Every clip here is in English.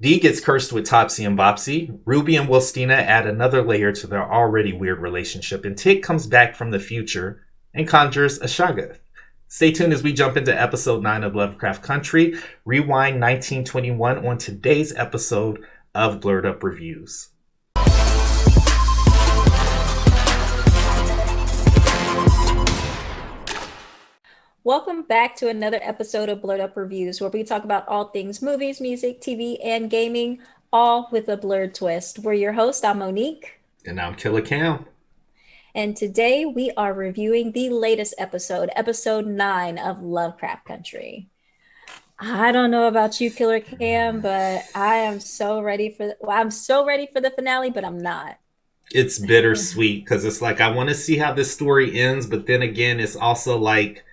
Dee gets cursed with Topsy and Bopsy. Ruby and Wilstina add another layer to their already weird relationship. And Tig comes back from the future and conjures a Shoggoth. Stay tuned as we jump into episode 9 of Lovecraft Country. Rewind 1921 on today's episode of Blerd Up Reviews. Welcome back to another episode of Blerd Up Reviews, where we talk about all things movies, music, TV, and gaming, all with a blurred twist. We're your host. I'm Monique. And I'm Killer Cam. And today we are reviewing the latest episode, episode 9 of Lovecraft Country. I don't know about you, Killer Cam, but I'm so ready for the finale, but I'm not. It's bittersweet because it's like I want to see how this story ends, but then again, it's also like,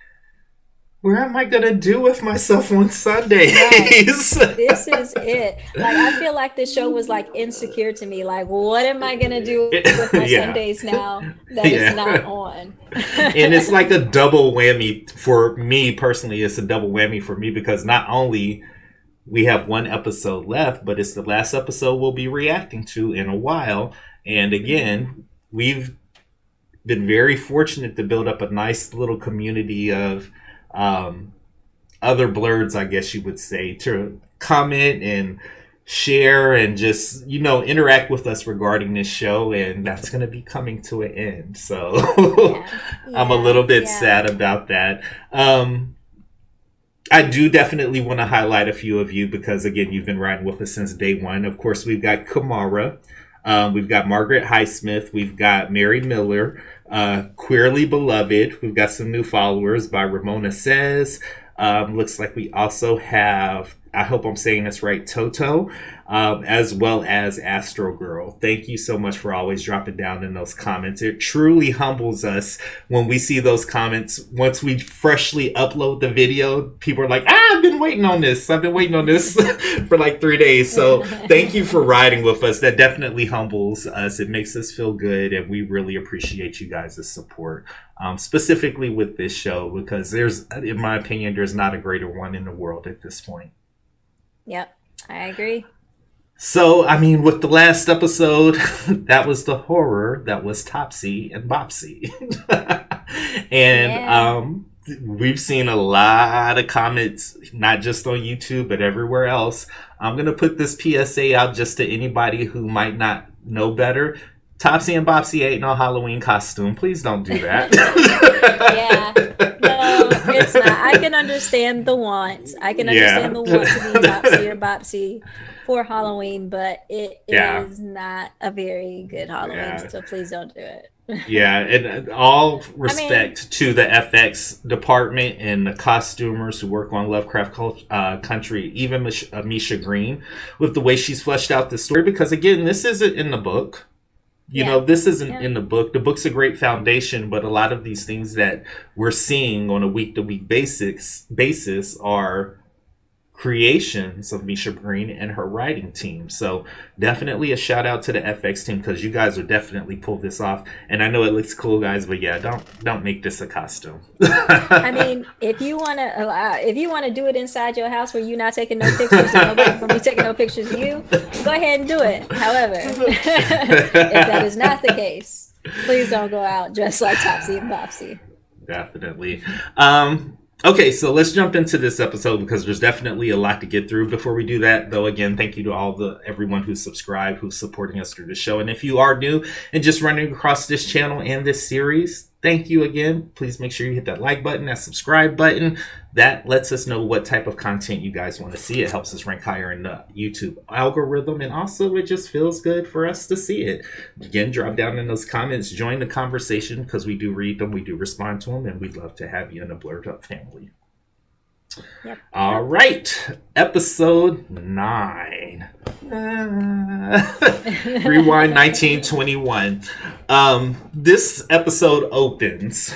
where am I going to do with myself on Sundays? Right. This is it. Like, I feel like this show was like insecure to me. Like, what am I going to do with my Sundays now that it's not on? And it's like a double whammy for me personally. It's a double whammy for me because not only we have one episode left, but it's the last episode we'll be reacting to in a while. And again, we've been very fortunate to build up a nice little community of other blerds, I guess you would say, to comment and share and just, interact with us regarding this show. And that's going to be coming to an end. So I'm a little bit sad about that. I do definitely want to highlight a few of you because, again, you've been riding with us since day one. Of course, we've got Kamara. We've got Margaret Highsmith. We've got Mary Miller. Queerly Beloved. We've got some new followers by Ramona Says. Looks like we also have, I hope I'm saying this right, Toto, as well as Astro Girl. Thank you so much for always dropping down in those comments. It truly humbles us when we see those comments. Once we freshly upload the video, people are like, I've been waiting on this. I've been waiting on this for like 3 days. So thank you for riding with us. That definitely humbles us. It makes us feel good. And we really appreciate you guys' support, specifically with this show, because in my opinion, there's not a greater one in the world at this point. Yep, I agree. So, with the last episode, that was the horror. That was Topsy and Bopsy. And we've seen a lot of comments, not just on YouTube, but everywhere else. I'm going to put this PSA out just to anybody who might not know better. Topsy and Bopsy ain't no Halloween costume. Please don't do that. No, it's not. I can understand the want. I can understand the want to be Topsy or Bopsy for Halloween, but it is not a very good Halloween, so please don't do it. And all respect to the FX department and the costumers who work on Lovecraft Country, even Misha Green, with the way she's fleshed out the story, because again, this isn't in the book. This isn't in the book. The book's a great foundation, but a lot of these things that we're seeing on a week-to-week basis are creations of Misha Green and her writing team. So definitely a shout out to the FX team, because you guys are definitely pulled this off. And I know it looks cool, guys, but don't make this a costume. If you wanna do it inside your house where you're not taking no pictures, and nobody's gonna be taking no pictures of you, go ahead and do it. However, if that is not the case, please don't go out dressed like Topsy and Bopsy. Definitely. Okay, so let's jump into this episode because there's definitely a lot to get through. Before we do that, though, again, thank you to everyone who's subscribed, who's supporting us through the show. And if you are new and just running across this channel and this series, thank you again. Please make sure you hit that like button, that subscribe button. That lets us know what type of content you guys want to see. It helps us rank higher in the YouTube algorithm. And also, it just feels good for us to see it. Again, drop down in those comments. Join the conversation because we do read them. We do respond to them. And we'd love to have you in the Blerd Up family. Yep. All right. Episode 9. Rewind 1921. This episode opens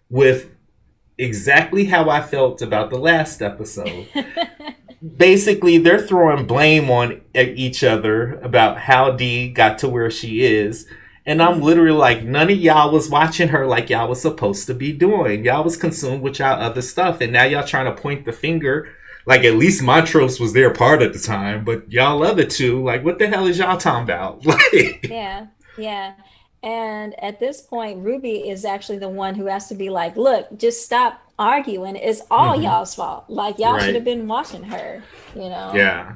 with exactly how I felt about the last episode. Basically, they're throwing blame on each other about how Dee got to where she is. And I'm literally like, none of y'all was watching her like y'all was supposed to be doing. Y'all was consumed with y'all other stuff. And now y'all trying to point the finger Like, at least Montrose was their part at the time, but y'all other two, like, what the hell is y'all talking about? Like, Yeah, yeah. And at this point, Ruby is actually the one who has to be like, look, just stop arguing. It's all mhm, y'all's fault. Like, y'all should have right. been watching her, you know? Yeah.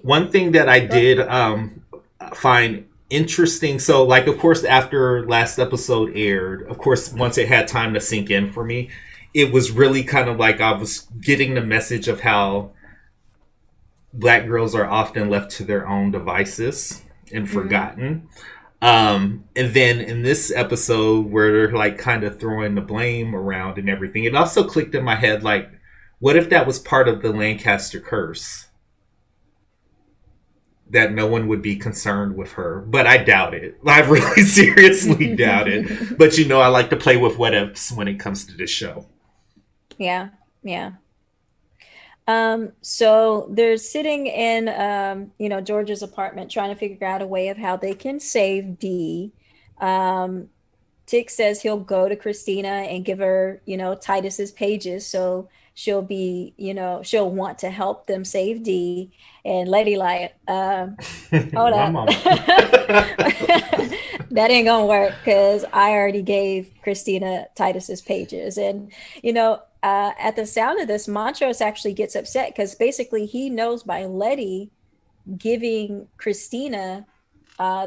One thing that I Go. did find interesting, so, like, of course, after last episode aired, of course, once it had time to sink in for me, it was really kind of like I was getting the message of how black girls are often left to their own devices and Hmm. forgotten. And then in this episode where they're like kind of throwing the blame around and everything, it also clicked in my head like, what if that was part of the Lancaster curse? That no one would be concerned with her. But I doubt it. I really seriously doubt it. But you know, I like to play with what ifs when it comes to this show. Yeah, yeah. So they're sitting in, George's apartment trying to figure out a way of how they can save Dee. Um, Tick says he'll go to Christina and give her, Titus's pages, so she'll want to help them save Dee. And Lady like, hold My up. mama. That ain't gonna work because I already gave Christina Titus's pages. And, at the sound of this, Montrose actually gets upset because basically he knows by Letty giving Christina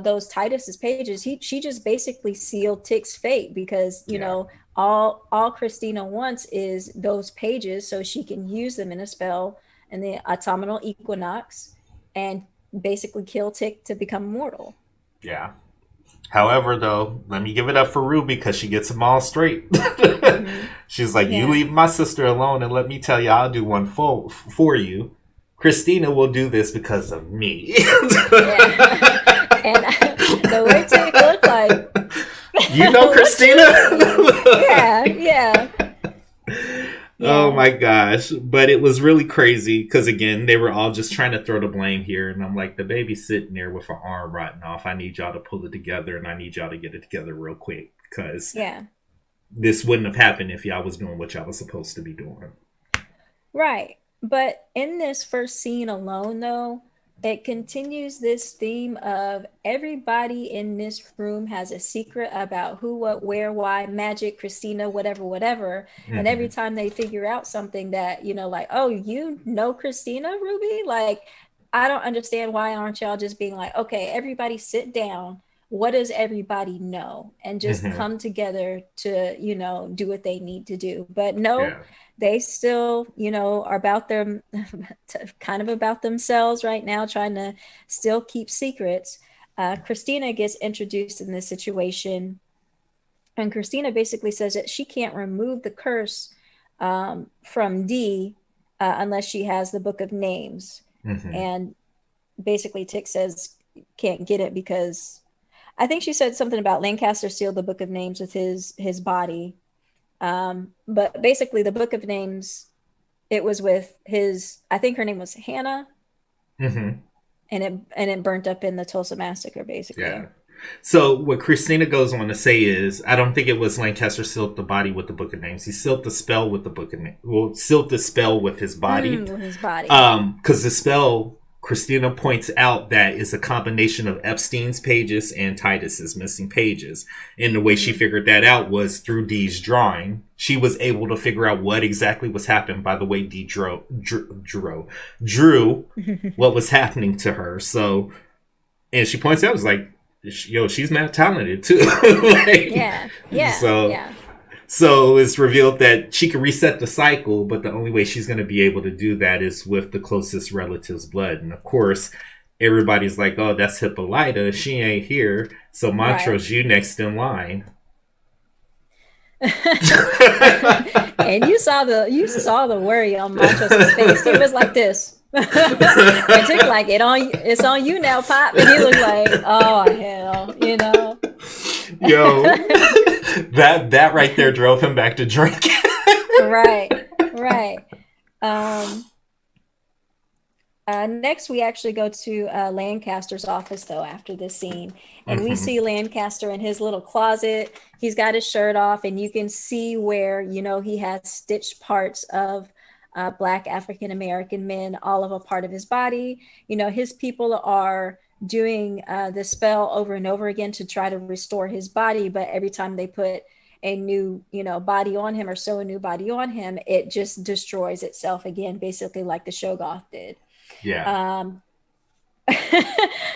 those Titus's pages, she just basically sealed Tick's fate because Yeah. all Christina wants is those pages so she can use them in a spell in the autumnal equinox and basically kill Tick to become immortal. Yeah. However, though, let me give it up for Ruby because she gets them all straight. Hmm. She's like, "You Yeah, leave my sister alone, and let me tell you, I'll do one for you. Christina will do this because of me." yeah. And the way Tick looked like, You know what you Christina? mean? Yeah, yeah, Oh yeah. my gosh. But it was really crazy because, again, they were all just trying to throw the blame here. And I'm like, the baby's sitting there with her arm rotting off. I need y'all to pull it together and I need y'all to get it together real quick because Yeah. this wouldn't have happened if y'all was doing what y'all was supposed to be doing. Right. But in this first scene alone, though, it continues this theme of everybody in this room has a secret about who, what, where, why, magic, Christina, whatever, whatever. And every Hmm. time they figure out something that, like, oh, you know Christina, Ruby? Like, I don't understand why aren't y'all just being like, okay, everybody sit down. What does everybody know? And just Hmm. come together to, do what they need to do. But no, Yeah. they still, are about them, kind of about themselves right now, trying to still keep secrets. Christina gets introduced in this situation, and Christina basically says that she can't remove the curse from Dee unless she has the Book of Names. Hmm. And basically, Tick says can't get it because I think she said something about Lancaster sealed the Book of Names with his body. But basically, the Book of Names, it was with his, I think her name was Hannah, Hmm. and it burnt up in the Tulsa Massacre, Yeah. basically. So what Christina goes on to say is, I don't think it was Lancaster sealed the body with the Book of Names. He sealed the spell with the Book of Names. Well, sealed the spell with his body. With his body. Because the spell, Christina points out that is a combination of Epstein's pages and Titus's missing pages. And the way she Hmm. figured that out was through Dee's drawing. She was able to figure out what exactly was happening by the way Dee drew what was happening to her. So, and she points out, it's like, yo, she's not talented too. Like, Yeah, yeah, so yeah. so it's revealed that she can reset the cycle, but the only way she's going to be able to do that is with the closest relative's blood. And of course, everybody's like, "Oh, that's Hippolyta. She ain't here." So Right. Montrose, you next in line. And you saw the worry on Montrose's face. He was like this. And Tick like it's on you now, Pop. And he was like, oh hell. Yo, that right there drove him back to drink. Right, right. Um, Next, we actually go to Lancaster's office, though, after this scene. And we Hmm. see Lancaster in his little closet. He's got his shirt off, and you can see where, he has stitched parts of Black African American men, all of a part of his body. His people are doing the spell over and over again to try to restore his body, but every time they put a new body on him or sew a new body on him, it just destroys itself again, basically like the Shoggoth did. Yeah.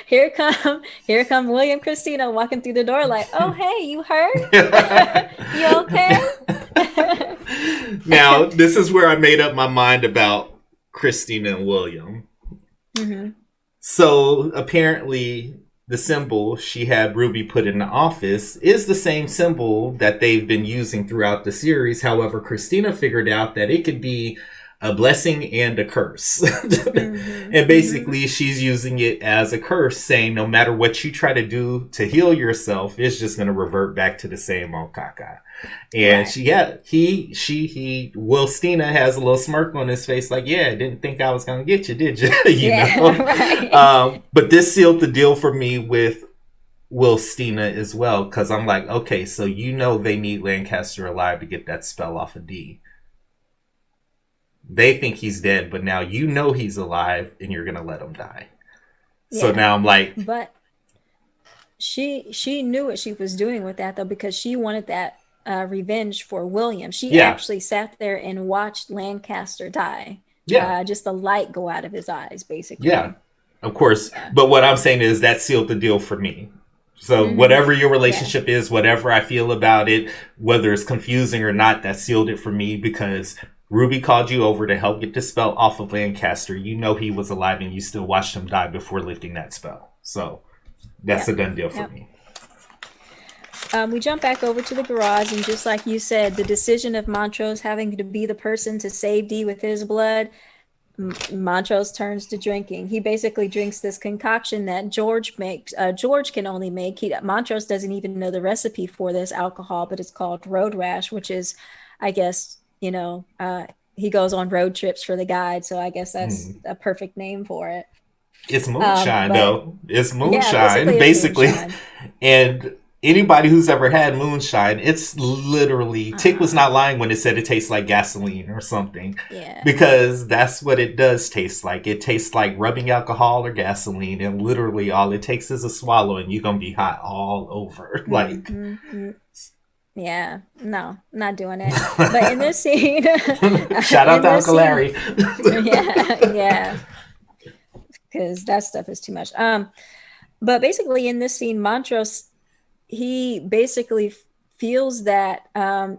Here come William Christina walking through the door like, oh hey, you hurt? You okay? Now, this is where I made up my mind about Christina and William. Mm-hmm. So apparently the symbol she had Ruby put in the office is the same symbol that they've been using throughout the series. However, Christina figured out that it could be a blessing and a curse. Mm-hmm. And basically she's using it as a curse, saying no matter what you try to do to heal yourself, it's just going to revert back to the same old caca. And Right. he Will Stina has a little smirk on his face like, yeah, didn't think I was going to get you, did you? Right. But this sealed the deal for me with Will Stina as well, because I'm like, okay, so they need Lancaster alive to get that spell off of D. They think he's dead, but now he's alive and you're going to let him die. So Yeah. now I'm like... But she knew what she was doing with that, though, because she wanted that revenge for William. She actually sat there and watched Lancaster die. Yeah. Just the light go out of his eyes, basically. Yeah, of course. Yeah. But what I'm saying is that sealed the deal for me. So whatever your relationship is, whatever I feel about it, whether it's confusing or not, that sealed it for me, because Ruby called you over to help get the spell off of Lancaster. He was alive and you still watched him die before lifting that spell. So that's a done deal for me. We jump back over to the garage, and just like you said, the decision of Montrose having to be the person to save Dee with his blood, Montrose turns to drinking. He basically drinks this concoction that George makes. George can only make. Montrose doesn't even know the recipe for this alcohol, but it's called Road Rash, which is, I guess, he goes on road trips for the guide. So I guess that's a perfect name for it. It's moonshine, though. It's moonshine, basically. Moonshine. And anybody who's ever had moonshine, it's literally... Tick was not lying when it said it tastes like gasoline or something. Yeah. Because that's what it does taste like. It tastes like rubbing alcohol or gasoline, and literally all it takes is a swallow and you're going to be hot all over. Like... Mm-hmm. Yeah, no, not doing it. But in this scene... Shout out to Uncle Larry. Yeah. Because that stuff is too much. But basically in this scene, Montrose, he basically feels that, I'm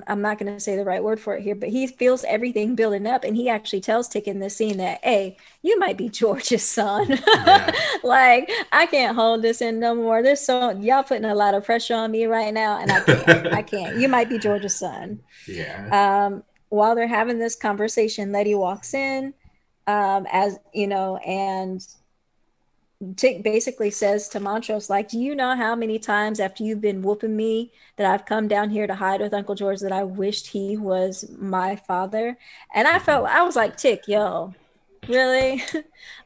not going to say the right word for it here, but he feels everything building up. And he actually tells Tick in this scene that, hey, you might be George's son. Yeah. Like, I can't hold this in no more. Y'all putting a lot of pressure on me right now. And I can't. You might be George's son. Yeah. While they're having this conversation, Leti walks in, and Tick basically says to Montrose, like, do you know how many times after you've been whooping me that I've come down here to hide with Uncle George that I wished he was my father? And I was like, Tick, yo, really?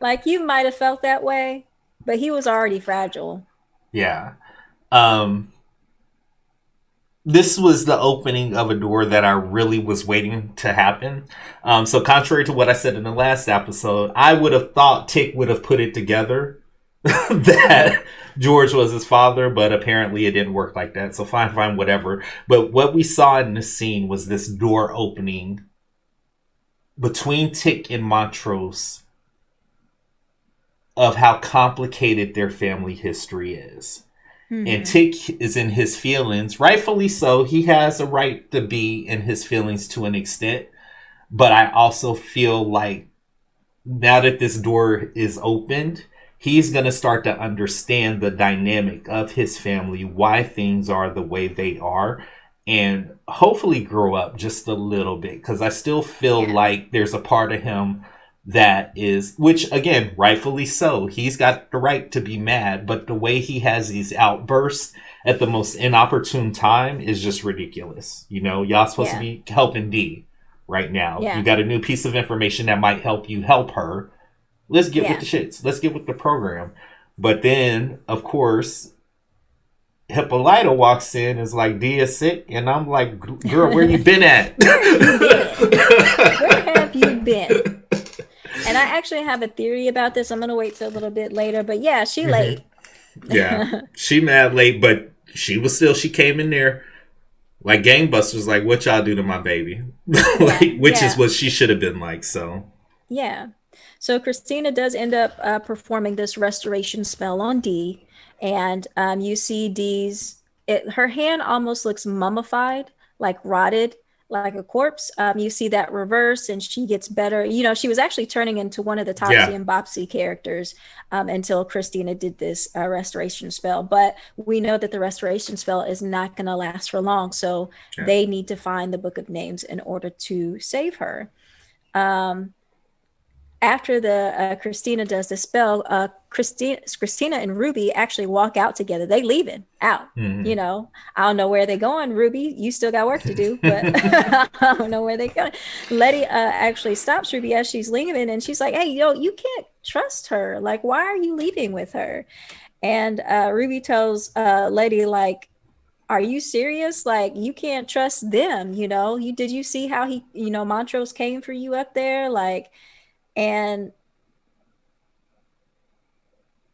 Like, you might have felt that way, but he was already fragile. Yeah. This was the opening of a door that I really was waiting to happen. So contrary to what I said in the last episode, I would have thought Tick would have put it together that George was his father, but apparently it didn't work like that. So fine, whatever. But what we saw in the scene was this door opening between Tick and Montrose of how complicated their family history is. Mm-hmm. And Tick is in his feelings, rightfully so. He has a right to be in his feelings to an extent. But I also feel like now that this door is opened, he's going to start to understand the dynamic of his family, why things are the way they are, and hopefully grow up just a little bit. Because I still feel like there's a part of him that is, which again, rightfully so, he's got the right to be mad, but the way he has these outbursts at the most inopportune time is just ridiculous. Y'all supposed to be helping Dee right now. You got a new piece of information that might help you help her. Let's get with the shits. Let's get with the program. But then, of course, Hippolyta walks in, is like, D is sick, and I'm like, girl, where you been at? Where have you been? Where have you been? And I actually have a theory about this. I'm gonna wait till a little bit later, but yeah, she late. Yeah, she mad late, but she came in there like gangbusters. Like, what y'all do to my baby? Yeah, Like, which is yeah, what she should have been like. So yeah. So Christina does end up performing this restoration spell on Dee, and you see her hand almost looks mummified, like rotted, like a corpse. You see that reverse, and she gets better. You know, she was actually turning into one of the Topsy yeah, and Bopsy characters until Christina did this restoration spell. But we know that the restoration spell is not going to last for long, so yeah, they need to find the Book of Names in order to save her. Um, After the Christina does the spell, Christina and Ruby actually walk out together. They leaving out. You mm-hmm. know, I don't know where they're going. Ruby, you still got work to do, but I don't know where they're going. Letty actually stops Ruby as she's leaving, and she's like, "Hey, you can't trust her. Like, why are you leaving with her?" And Ruby tells Letty, like, are you serious? Like, you can't trust them. Did you see how Montrose came for you up there? Like, and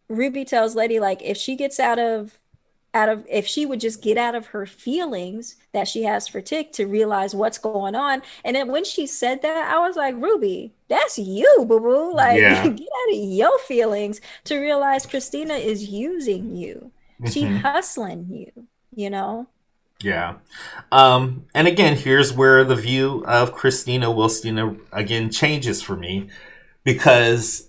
Ruby tells Letty, like, if she gets if she would just get out of her feelings that she has for Tick to realize what's going on. And then when she said that, I was like, Ruby, that's you, boo boo. Like, get Yeah, out of your feelings to realize Christina is using you. She mm-hmm. hustling you, you know? Yeah. And again, here's where the view of Christina Wilstina again changes for me, because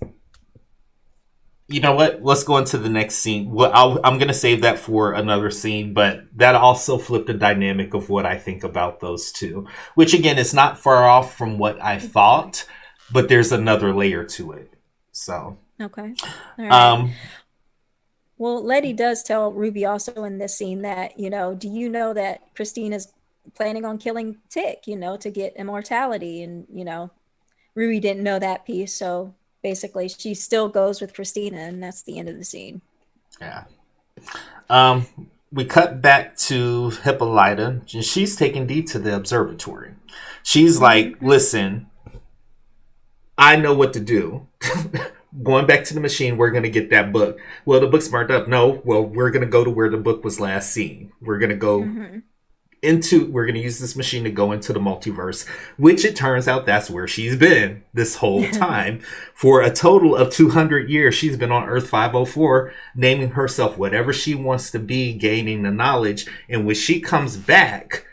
you know what? Let's go into the next scene. Well, I'm going to save that for another scene, but that also flipped the dynamic of what I think about those two, which again is not far off from what I thought, but there's another layer to it. So, Okay. All right. um, Well, Letty does tell Ruby also in this scene that, do you know that Christina's planning on killing Tick, to get immortality? And, Ruby didn't know that piece. So basically, she still goes with Christina, and that's the end of the scene. yeah. Um, we cut back to Hippolyta, and she's taking Dee to the observatory. She's like, Mm-hmm. listen, I know what to do. Going back to the machine, we're going to get that book. Well, the book's marked up. No, well, we're going to go to where the book was last seen. We're going to go Mm-hmm. we're going to use this machine to go into the multiverse, which it turns out that's where she's been this whole time. For a total of 200 years, she's been on Earth 504, naming herself whatever she wants to be, gaining the knowledge. And when she comes back,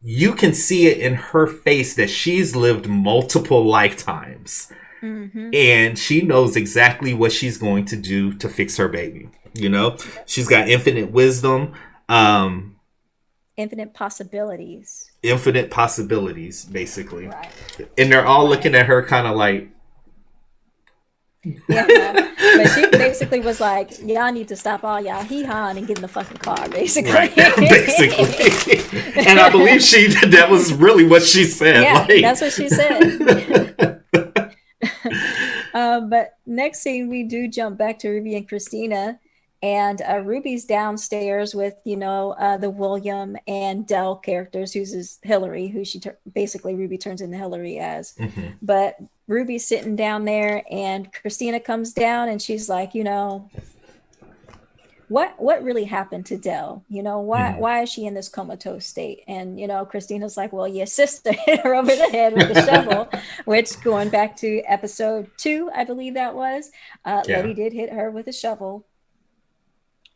you can see it in her face that she's lived multiple lifetimes. Mm-hmm. And she knows exactly what she's going to do to fix her baby. She's got infinite wisdom, Infinite possibilities. infinite possibilities, basically. Right. And they're all Right. looking at her kind of like, Yeah. But she basically was like, y'all need to stop all y'all hee-hawing and get in the fucking car, basically. right, basically. And I believe that was really what she said. Yeah, Like, that's what she said. But next scene, we do jump back to Ruby and Christina, and Ruby's downstairs with the William and Dell characters, who's is Hillary, who basically Ruby turns into Hillary as. mm-hmm. But Ruby's sitting down there, and Christina comes down, and she's like, what really happened to Dell? Why is she in this comatose state? And Christina's like, well, your sister hit her over the head with a shovel, which, going back to episode 2, I believe that was, Letty did hit her with a shovel.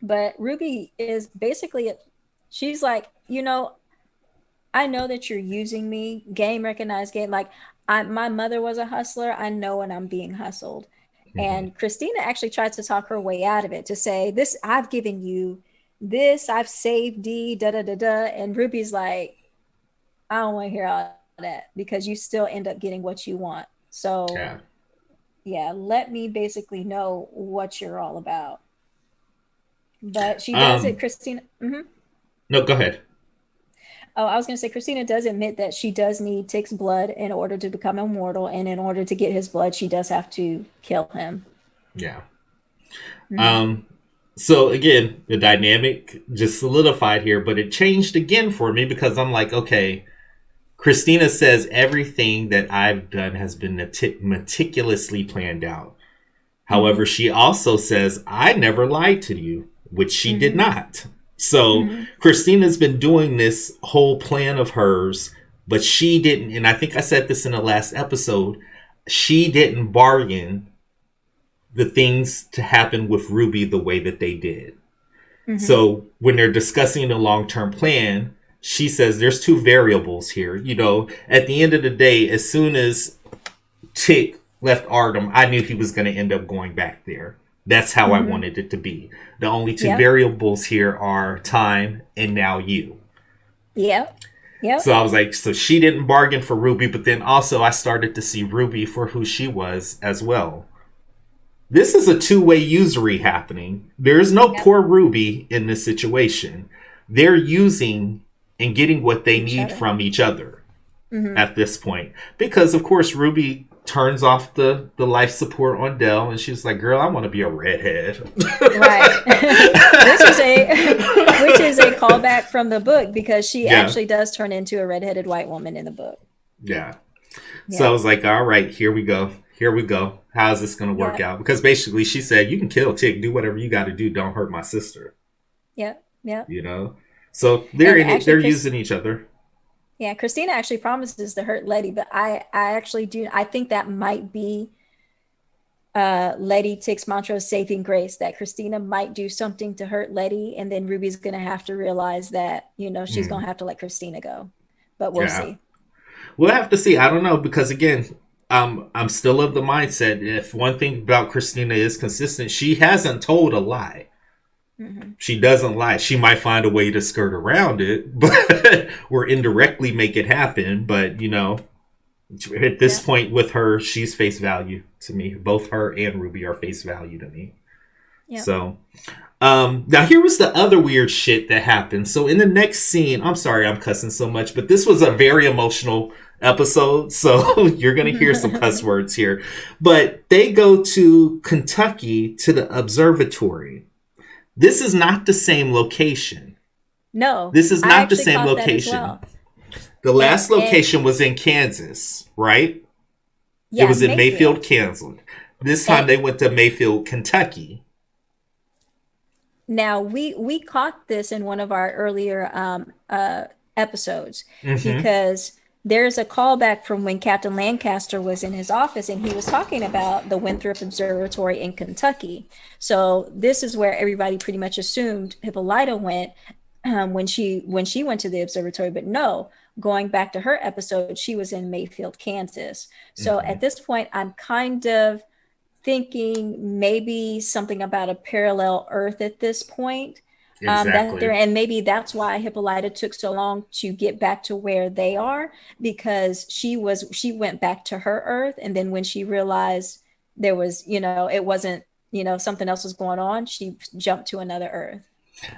But Ruby is basically, she's like, I know that you're using me, game recognized game. Like, my mother was a hustler. I know when I'm being hustled. Mm-hmm. And Christina actually tries to talk her way out of it, to say, this, I've given you this, I've saved D, da da da da. And Ruby's like, I don't want to hear all that, because you still end up getting what you want. So yeah, let me basically know what you're all about. But she does it, Christina. Mm-hmm. No, go ahead. Oh, I was going to say, Christina does admit that she does need Tick's blood in order to become immortal, and in order to get his blood, she does have to kill him. Yeah. Mm-hmm. So again, the dynamic just solidified here, but it changed again for me because I'm like, okay, Christina says everything that I've done has been meticulously planned out. Mm-hmm. However, she also says, I never lied to you, which she did Mm-hmm. not. So Mm-hmm. Christina's been doing this whole plan of hers, but she didn't. And I think I said this in the last episode. She didn't bargain the things to happen with Ruby the way that they did. Mm-hmm. So when they're discussing the long term plan, she says there's two variables here. At the end of the day, as soon as Tick left Arkham, I knew he was going to end up going back there. That's how I Mm-hmm. wanted it to be. The only two Yep. variables here are time and now you. Yep. Yep. So I was like, so she didn't bargain for Ruby, but then also I started to see Ruby for who she was as well. This is a two-way usury happening. There's no Yep. poor Ruby in this situation. They're using and getting what they Each need other. from each other Mm-hmm. at this point. Because of course Ruby turns off the life support on Dell and she's like, girl, I want to be a redhead. Right. which is a which is a callback from the book because she Yeah. actually does turn into a redheaded white woman in the book. Yeah. So I Yep. was like, all right, here we go. Here we go. How's this going to work Yep. out? Because basically she said, you can kill Tick, do whatever you got to do. Don't hurt my sister, Yep. Yep. you know? So they're And in it. actually, They're Chris, using each other. yeah, Christina actually promises to hurt Letty, but I actually do. I think that might be Letty takes Montrose saving grace, that Christina might do something to hurt Letty, and then Ruby's gonna have to realize that, she's Mm, gonna have to let Christina go. But we'll yeah. see. We'll have to see. I don't know because again, I'm still of the mindset. If one thing about Christina is consistent, she hasn't told a lie. Hmm. She doesn't lie. She might find a way to skirt around it, but or indirectly make it happen. But at this Yeah. point with her, she's face value to me. Both her and Ruby are face value to me. Yeah. So now here was the other weird shit that happened. So in the next scene, I'm sorry I'm cussing so much, but this was a very emotional episode, so you're gonna hear some cuss words here. But they go to Kentucky to the observatory. This is not the same location. No, This is I not the actually same caught that as location. well. The And last location was in Kansas, right? It yeah, was in Mayfield, Mayfield. Kansas. This time And they went to Mayfield, Kentucky. now we caught this in one of our earlier episodes Mm-hmm. because there's a callback from when Captain Lancaster was in his office and he was talking about the Winthrop Observatory in Kentucky. So this is where everybody pretty much assumed Hippolyta went when she went to the observatory, but no, going back to her episode, she was in Mayfield, Kansas. So Mm-hmm. at this point, I'm kind of thinking maybe something about a parallel Earth at this point. That there, Exactly. and maybe that's why Hippolyta took so long to get back to where they are, because she went back to her Earth, and then when she realized there was, it wasn't, something else was going on, she jumped to another Earth.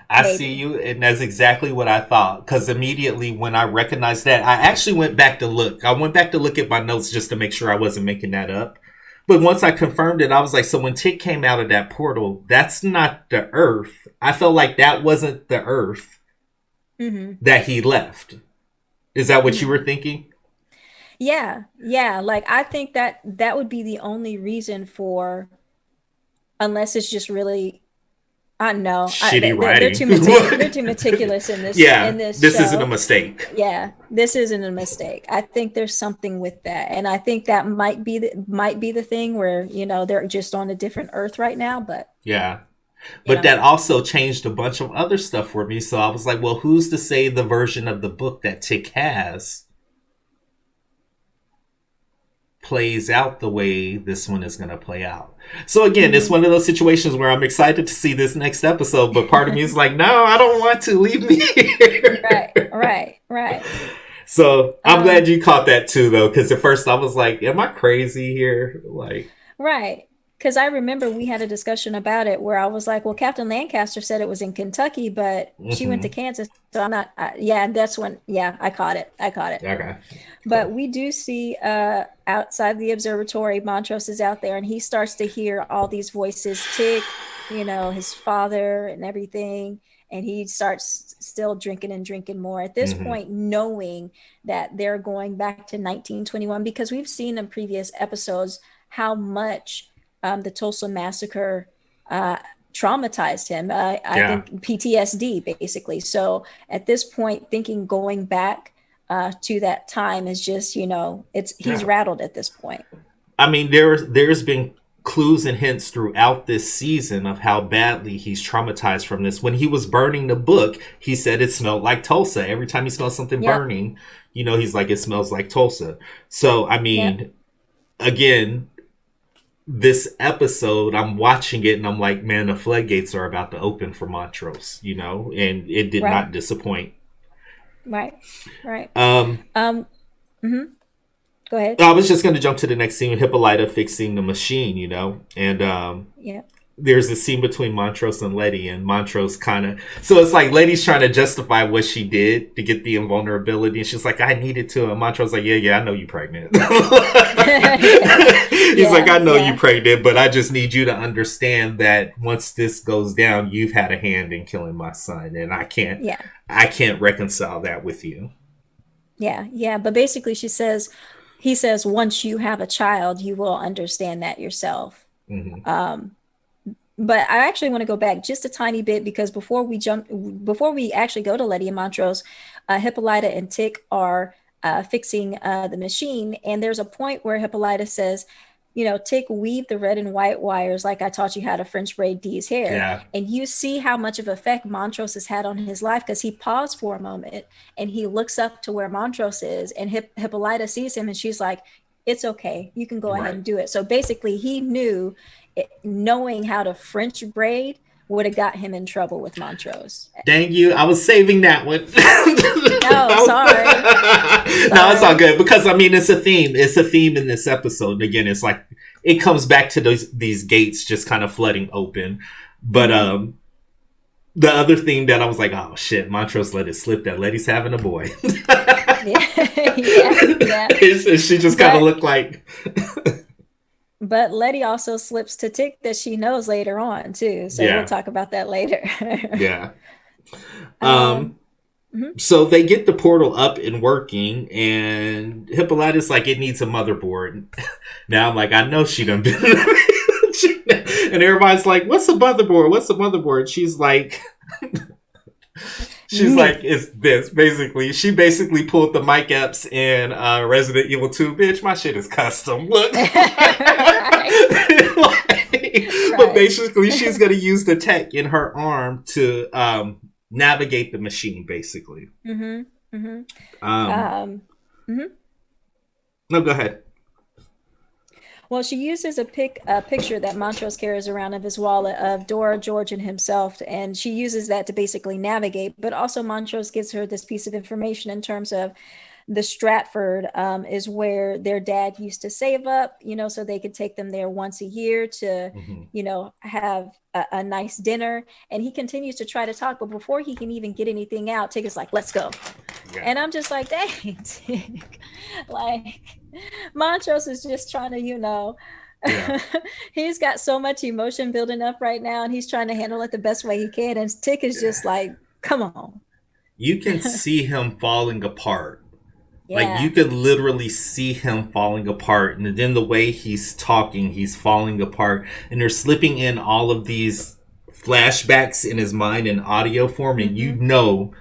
I see Maybe. you, and that's exactly what I thought. Because immediately when I recognized that, I actually went back to look. I went back to look at my notes just to make sure I wasn't making that up. But once I confirmed it, I was like, so when Tick came out of that portal, that's not the Earth. I felt like that wasn't the Earth Hmm. that he left. Is that what you Hmm. were thinking? Yeah, yeah. Like I think that that would be the only reason for, unless it's just really, I don't know. Shitty They're writing. too meticulous. They're too meticulous in this Yeah, this isn't a show. mistake. Yeah, this isn't a mistake. I think there's something with that, and I think that might be the thing where they're just on a different Earth right now. But Yeah. you But know, that also changed a bunch of other stuff for me. So I was like, well, who's to say the version of the book that Tick has plays out the way this one is going to play out? So again, it's hmm. one of those situations where I'm excited to see this next episode, but part of me is like, no, I don't want to. Leave me Right, here. right, right. So I'm Um, glad you caught that too, though, because at first I was like, am I crazy here? Like, Right. Because I remember we had a discussion about it where I was like, well, Captain Lancaster said it was in Kentucky, but she went to mm-hmm. Kansas. So I'm not, yeah, that's when, yeah, I caught it. I caught it. Okay, But cool. we do see outside the observatory, Montrose is out there and he starts to hear all these voices tick. his father and everything. And he starts still drinking and drinking more at this Hmm. point, knowing that they're going back to 1921, because we've seen in previous episodes how much the Tulsa Massacre uh, traumatized him. I Yeah. think PTSD, basically. So at this point, thinking going back to that time is just, he's Yeah. rattled at this point. I mean, there's been clues and hints throughout this season of how badly he's traumatized from this. When he was burning the book, he said it smelled like Tulsa. Every time he smells something Yep. burning, he's like, it smells like Tulsa. So, I Yep. mean, again, this episode, I'm watching it and I'm like, man, the floodgates are about to open for Montrose, and it did Right. not disappoint. Right. Right. Um, Um. mhm. Go ahead. I was just going to jump to the next scene, Hippolyta fixing the machine, and Yeah. there's a scene between Montrose and Leti, and Montrose kind of, so it's like Leti's trying to justify what she did to get the invulnerability, and she's like, I needed to, and Montrose like, yeah, I know you pregnant. He's like, I Yeah. know you Yeah. pregnant, but I just need you to understand that once this goes down, you've had a hand in killing my son, and Yeah. I can't reconcile that with you. Yeah. Yeah. But basically, he says, once you have a child, you will understand that yourself. Hmm. Um, but I actually want to go back just a tiny bit, because before we actually go to Leti and Montrose, Hippolyta and Tick are fixing the machine. And there's a point where Hippolyta says, Tick, weave the red and white wires like I taught you how to French braid Dee's hair. Yeah. And you see how much of effect Montrose has had on his life, because he paused for a moment and he looks up to where Montrose is, and Hippolyta sees him and she's like, it's okay. You can go ahead Right. and do it. So basically, he knew knowing how to French braid would have got him in trouble with Montrose. Dang you, I was saving that one. Oh, sorry. No, it's all Sorry. good because I mean it's a theme. It's a theme in this episode. And again, it's like it comes back to these gates just kind of flooding open. But Mm-hmm. the other thing that I was like, oh shit, Montrose let it slip that Letty's having a boy. Yeah. Yeah. Yeah. She just kind of But looked like but Letty also slips to Tick that she knows later on too. So we'll yeah, talk about that later. yeah. um mhm. So they get the portal up and working, and Hippolyta's like, it needs a motherboard. Now I'm like, I know she done been. And everybody's like, what's a motherboard? What's a motherboard? She's like, Me. it's this. Basically, she basically pulled the Mike Epps in Resident Evil 2. Bitch, my shit is custom. Look. Right. But Right. basically, she's going to use the tech in her arm to navigate the machine, basically. Mm-hmm. Mm-hmm. Um, Um, mhm. no, go ahead. Well, she uses a picture that Montrose carries around of his wallet of Dora, George, and himself, and she uses that to basically navigate. But also, Montrose gives her this piece of information in terms of the Stratford is where their dad used to save up, so they could take them there once a year to, Hmm. have a nice dinner. And he continues to try to talk, but before he can even get anything out, Tig is like, let's go. Yeah. And I'm just like, dang, Tig. Like, Montrose is just trying to, Yeah. he's got so much emotion building up right now, and he's trying to handle it the best way he can. And Tick is just like, come on. You can see him falling apart. Like you Yeah. could literally see him falling apart, and then the way he's talking, he's falling apart, and they're slipping in all of these flashbacks in his mind in audio form, and Mm-hmm.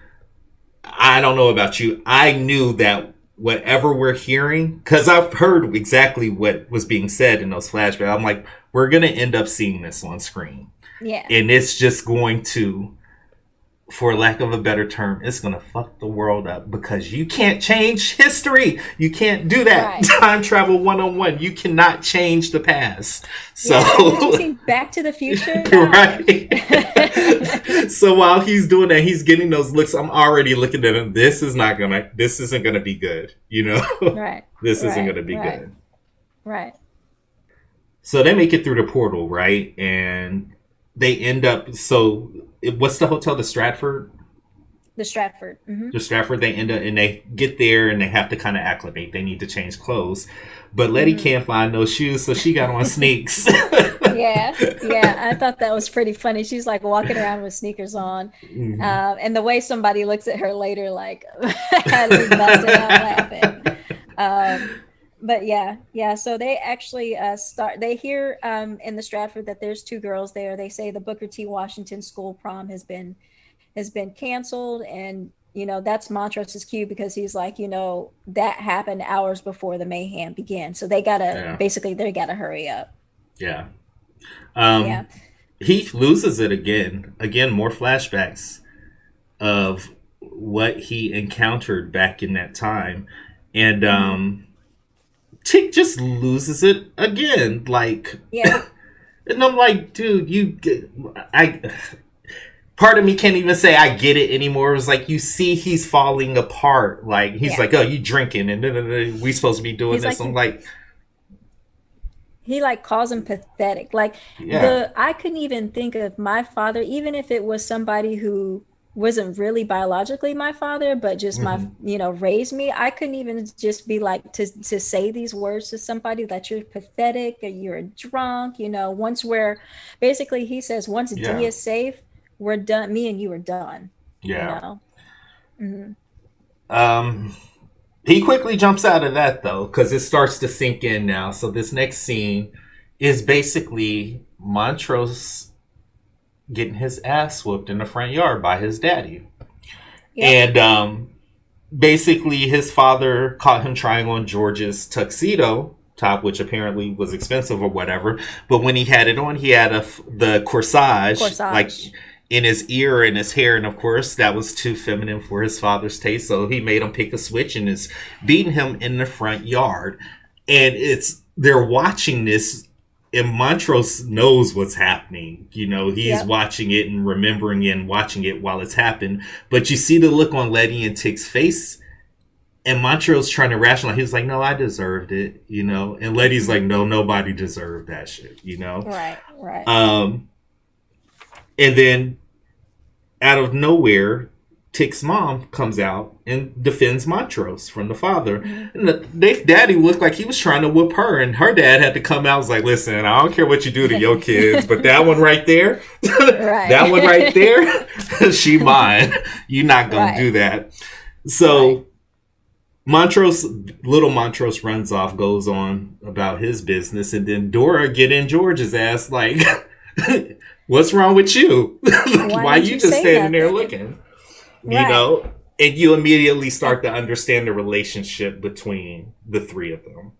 I don't know about you, I knew that whatever we're hearing, because I've heard exactly what was being said in those flashbacks. I'm like, we're gonna end up seeing this on screen, Yeah. and it's just going to, for lack of a better term, it's going to fuck the world up because you can't change history. You can't do that. Right. Time travel 101. You cannot change the past. So, Yeah. Haven't you seen Back to the Future? No. right. So while he's doing that, he's getting those looks. I'm already looking at him. This isn't going to be good. Right. This isn't going Right. to be Right. good. Right. So they make it through the portal, right? And they end up, what's the hotel? The Stratford? The Stratford. Hmm. The Stratford, they end up and they get there and they have to kind of acclimate. They need to change clothes. But Letty Hmm. can't find no shoes, so she got on sneaks. Yeah. Yeah, I thought that was pretty funny. She's like walking around with sneakers on. Mhm. And the way somebody looks at her later, like, had me busting out laughing. Um, but yeah. So they actually they hear in the Stratford that there's two girls there. They say the Booker T. Washington school prom has been canceled. And, that's Montrose's cue because he's like, that happened hours before the mayhem began. So Yeah, they gotta hurry up. yeah. Yeah. Um, he loses it again. Again, more flashbacks of what he encountered back in that time, and Hmm. Tick just loses it again. Like, Yeah. and I'm like, dude, I. Part of me can't even say I get it anymore. It was like you see he's falling apart. Like he's Yeah. like, oh, you drinking and we supposed to be doing He's this. like, I'm like, he like calls him pathetic. Like yeah, I couldn't even think of my father, even if it was somebody who wasn't really biologically my father, but just hmm, raised me. I couldn't even just be like to say these words to somebody that you're pathetic or you're a drunk, once we're basically he says once D yeah, is safe, we're done. Me and you are done, you yeah. know. Hmm. Um, he quickly jumps out of that though because it starts to sink in now. So this next scene is basically Montrose getting his ass whooped in the front yard by his daddy, Yep. and basically his father caught him trying on George's tuxedo top, which apparently was expensive or whatever. But when he had it on, he had the corsage like Corsage. in his ear and his hair, and of course that was too feminine for his father's taste. So he made him pick a switch and is beating him in the front yard. And they're watching this and Montrose knows what's happening. He's Yep. watching it and remembering it and watching it while it's happened. But you see the look on Letty and Tick's face, and Montrose trying to rationalize. He was like, "No, I deserved it." And Letty's Hmm. like, "No, nobody deserved that shit." Right. Right. Um, and then out of nowhere, Tick's mom comes out and defends Montrose from the father. Hmm. And their daddy looked like he was trying to whoop her, and her dad had to come out and was like, "Listen, I don't care what you do to your kids, but that one right there, that one right Right. there, she mine. You're not gonna do Right. that." Right. So Montrose, little Montrose runs off, goes on about his business, and then Dora get in George's ass like, "What's wrong with you? Why Why didn't you you just say standing there nothing? looking?" You Right. know, and you immediately And start to understand the relationship between the three of them.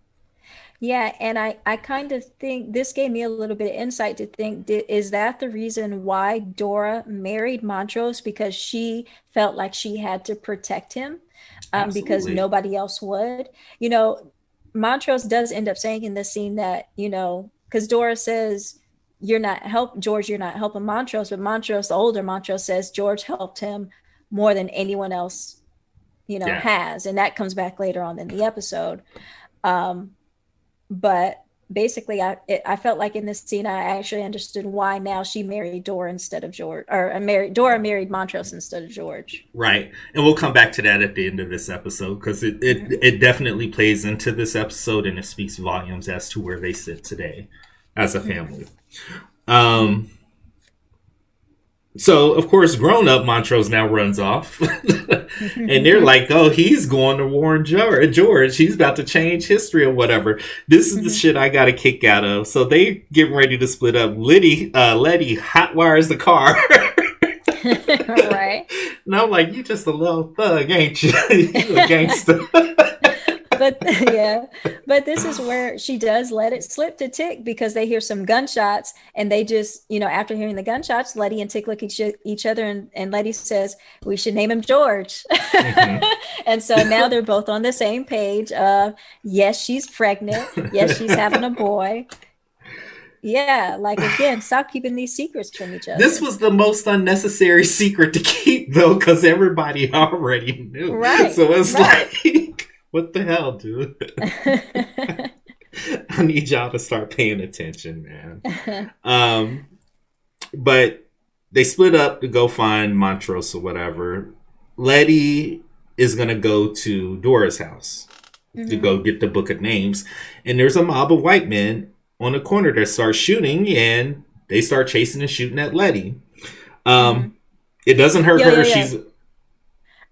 yeah, and I kind of think this gave me a little bit of insight to think, is that the reason why Dora married Montrose? Because she felt like she had to protect him, because Absolutely, nobody else would. You know, Montrose does end up saying in this scene that, because Dora says, You're not helping Montrose, but Montrose, the older Montrose says George helped him more than anyone else, yeah. has. And that comes back later on in the episode. Um, but basically I felt like in this scene I actually understood why now she married Dora instead of George, or Dora married Montrose instead of George. Right. And we'll come back to that at the end of this episode because Hmm. it definitely plays into this episode and it speaks volumes as to where they sit today as a Hmm. family. Um, so, of course, grown up Montrose now runs off. And they're like, oh, he's going to warn George. He's about to change history or whatever. This is the shit I got a kick out of. So they getting ready to split up. Letty hotwires the car. Right. And I'm like, you just a little thug, ain't you? You a gangster. But yeah, but this is where she does let it slip to Tick because they hear some gunshots and they just, after hearing the gunshots, Letty and Tick look at each other, and Letty says, we should name him George. Hmm. And so now they're both on the same page. Yes, she's pregnant. Yes, she's having a boy. Yeah, like again, stop keeping these secrets from each This other. was the most unnecessary secret to keep, though, because everybody already knew. Right, So it's right. like, what the hell, dude? I need y'all to start paying attention, man. Um, but they split up to go find Montrose or whatever. Letty is gonna go to Dora's house to Hmm. go get the book of names, and there's a mob of white men on the corner that start shooting, and they start chasing and shooting at Leti. Mm-hmm. It doesn't hurt Yo, yo, her. yo. She's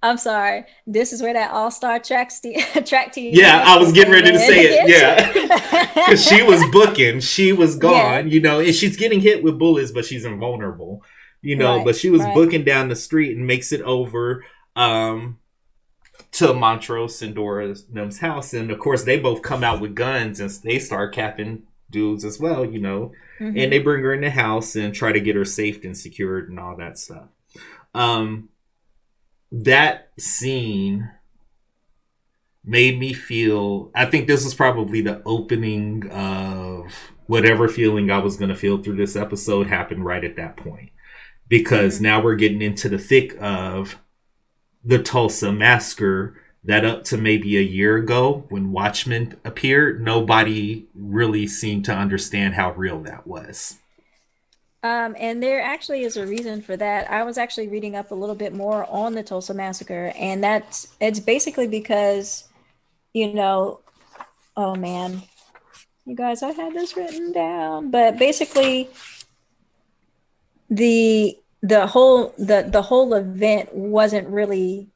I'm sorry. This is where that all-star track team yeah. I was hustle getting came ready to in say it. Yeah, because she again. was booking. She was Yeah. gone. And she's getting hit with bullets, but she's invulnerable. Right. But she was Right. booking down the street and makes it over. To Montrose and Dora's house. And of course, they both come out with guns and they start capping dudes as well, And Mm-hmm. they bring her in the house and try to get her safe and secured and all that stuff. That scene made me feel, I think this was probably the opening of whatever feeling I was going to feel through this episode happened right at that point. Because Mm-hmm. now we're getting into the thick of the Tulsa Massacre that up to maybe a year ago when Watchmen appeared, nobody really seemed to understand how real that was. And there actually is a reason for that. I was actually reading up a little bit more on the Tulsa Massacre, and it's basically because, you know, oh man, you guys, I had this written down, but basically the whole event wasn't really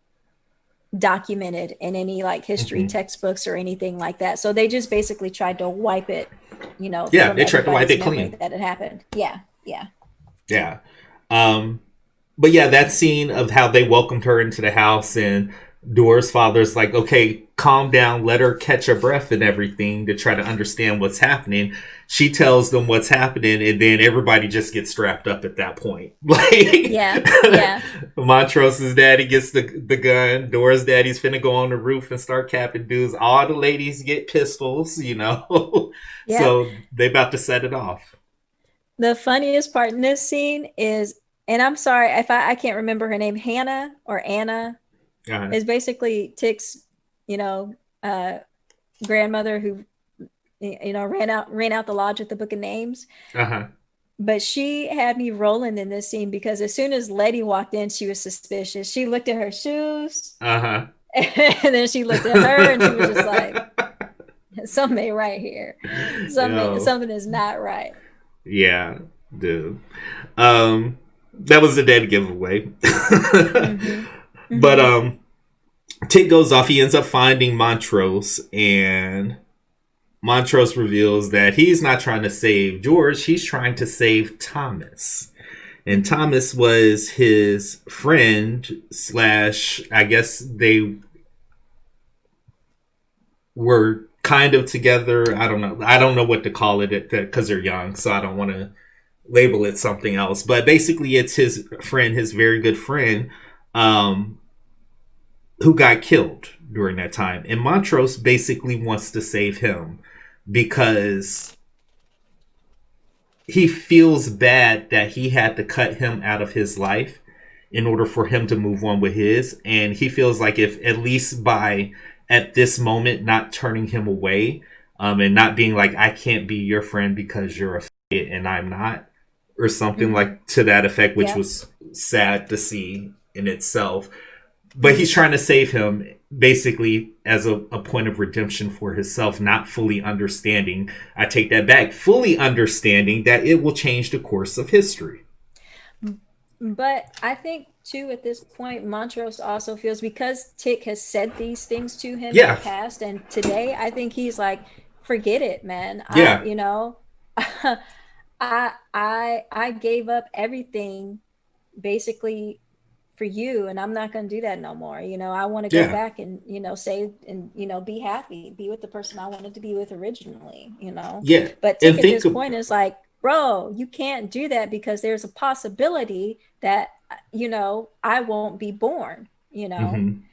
documented in any like history Mm-hmm. textbooks or anything like that. So they just basically tried to wipe it, Yeah, from they tried to wipe everybody's it memory clean. that it happened. Yeah, yeah. Yeah. Um, but yeah, that scene of how they welcomed her into the house and Dora's father's like, okay, calm down, let her catch her breath and everything to try to understand what's happening. She tells them what's happening, and then everybody just gets strapped up at that point. Like Yeah, yeah, Montrose's daddy gets the gun, Dora's daddy's finna go on the roof and start capping dudes. All the ladies get pistols. yep. So they about to set it off. The funniest part in this scene is, and I'm sorry if I can't remember her name, Hannah or Anna, Uh-huh. is basically Tick's, you know, uh, grandmother who, ran out the lodge with the book of names. Uh-huh. But she had me rolling in this scene because as soon as Letty walked in, she was suspicious. She looked at her shoes Uh-huh. and then she looked at her and she was just like, something ain't right here. Yo. Something is not right. Yeah, dude. That was a dead giveaway. Mm-hmm. But Mm-hmm. Tit goes off. He ends up finding Montrose, and Montrose reveals that he's not trying to save George. He's trying to save Thomas. And Mm-hmm. Thomas was his friend slash, I guess they were kind of together. I don't know. I don't know what to call it because they're young, so I don't want to label it something else. But basically, it's his friend, his very good friend, um, who got killed during that time. And Montrose basically wants to save him because he feels bad that he had to cut him out of his life in order for him to move on with his. And he feels like if at least by at this moment not turning him away, and not being like, I can't be your friend because you're a faggot and I'm not, or something Mm-hmm. like to that effect, which Yep. was sad to see in itself. But Mm-hmm. he's trying to save him basically as a point of redemption for himself, not fully understanding. I take that back, fully understanding that it will change the course of history. But I think too at this point, Montrose also feels because Tick has said these things to him in the Yeah, past and today, I think he's like, forget it, man. yeah, I gave up everything basically for you, and I'm not going to do that no more. I want to go yeah, back and say and be happy, be with the person I wanted to be with originally. yeah. But And Tick at this point is like, bro, you can't do that because there's a possibility that I won't be born. mhm.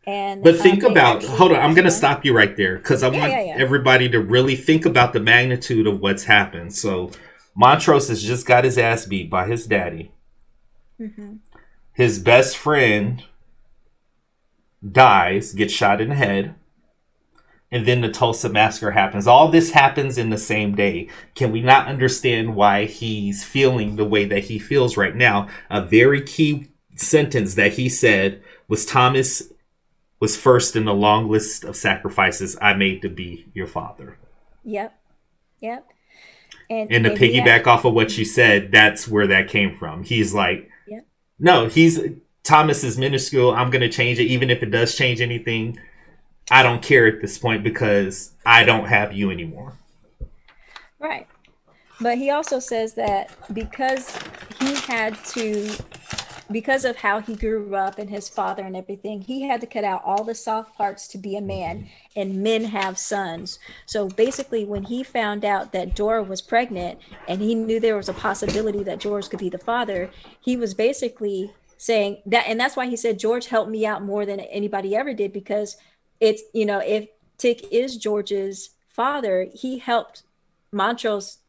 And But think they about, hold on, actually, I'm going to stop you right there because I yeah, yeah, want yeah. everybody to really think about the magnitude of what's happened. So, Montrose has just got his ass beat by his daddy. Hmm. His best friend dies, gets shot in the head, and then the Tulsa Massacre happens. All this happens in the same day. Can we not understand why he's feeling the way that he feels right now? A very key sentence that he said was Thomas was first in the long list of sacrifices I made to be your father. Yep, yep. And to piggyback off of what you said, that's where that came from. He's like, no, Thomas is minuscule. I'm going to change it. Even if it does change anything, I don't care at this point because I don't have you anymore. Right. But he also says that because of how he grew up and his father and everything, he had to cut out all the soft parts to be a man, and men have sons. So basically, when he found out that Dora was pregnant and he knew there was a possibility that George could be the father, he was basically saying that, and that's why he said, George helped me out more than anybody ever did, because it's, if Tick is George's father, he helped Montrose,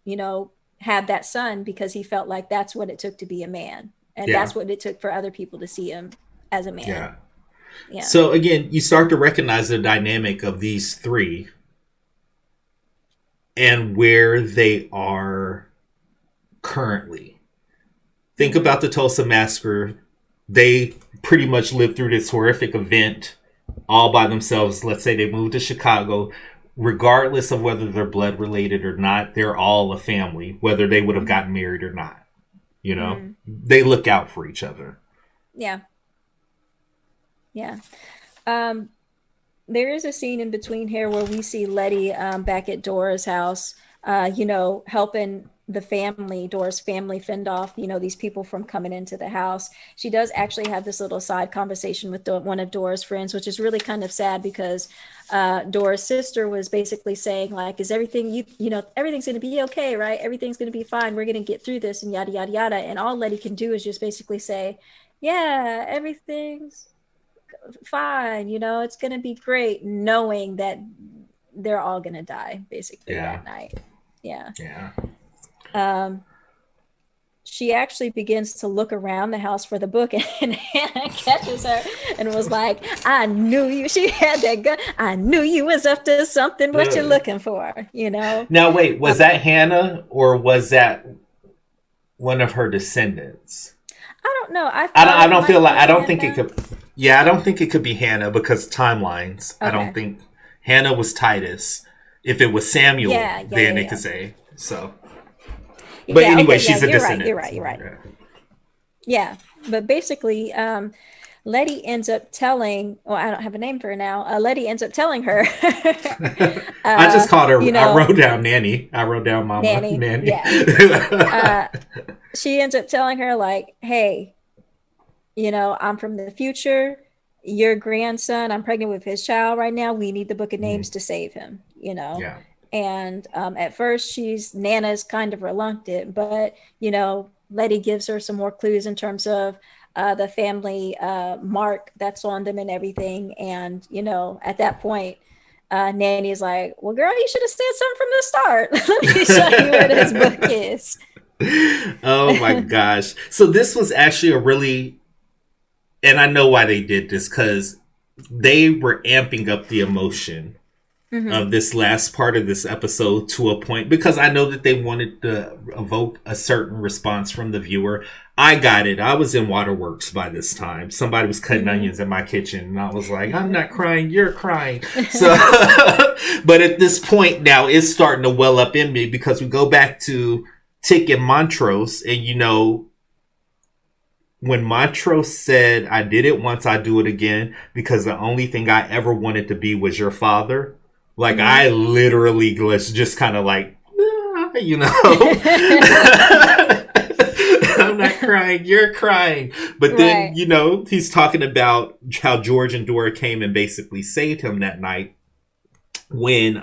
have that son because he felt like that's what it took to be a man. And that's what it took for other people to see him as a man. Yeah. So again, you start to recognize the dynamic of these three and where they are currently. Think about the Tulsa Massacre. They pretty much lived through this horrific event all by themselves. Let's say they moved to Chicago. Regardless of whether they're blood related or not, they're all a family, whether they would have gotten married or not. They look out for each other. Yeah. There is a scene in between here where we see Leti back at Dora's house, helping the family, Dora's family, fend off, these people from coming into the house. She does actually have this little side conversation with one of Dora's friends, which is really kind of sad because Dora's sister was basically saying, like, is everything, everything's going to be okay, right? Everything's going to be fine. We're going to get through this and yada, yada, yada. And all Leti can do is just basically say, yeah, everything's fine. It's going to be great, knowing that they're all going to die basically that night. Yeah. She actually begins to look around the house for the book, and Hannah catches her and was like, I knew you. She had that gun. I knew you was up to something. What you looking for, Now, wait, was that Hannah or was that one of her descendants? I don't know. I don't feel like, I don't think it could. Yeah, I don't think it could be Hannah because timelines. Okay. I don't think Hannah was Titus. If it was Samuel, then they could say so. But anyway, she's a descendant. You're right. Yeah, but basically, Leti ends up telling, I don't have a name for her now. Leti ends up telling her. I just called her, I wrote down Nanny. I wrote down Mama. Nanny. Yeah. She ends up telling her, like, hey, I'm from the future. Your grandson, I'm pregnant with his child right now. We need the book of names to save him, Yeah. And at first, Nana's kind of reluctant, but, Leti gives her some more clues in terms of the family mark that's on them and everything. And, at that point, Nanny's like, well, girl, you should have said something from the start. Let me show you where this book is. Oh, my gosh. So this was actually a really, and I know why they did this, because they were amping up the emotion of this last part of this episode to a point, because I know that they wanted to evoke a certain response from the viewer. I got it. I was in waterworks by this time. Somebody was cutting onions in my kitchen, and I was like, I'm not crying, you're crying. So, but at this point now, it's starting to well up in me, because we go back to Tick and Montrose, and when Montrose said, I did it once, I do it again, because the only thing I ever wanted to be was your father. Like, I literally was just kind of like, I'm not crying, you're crying. But then, he's talking about how George and Dora came and basically saved him that night when,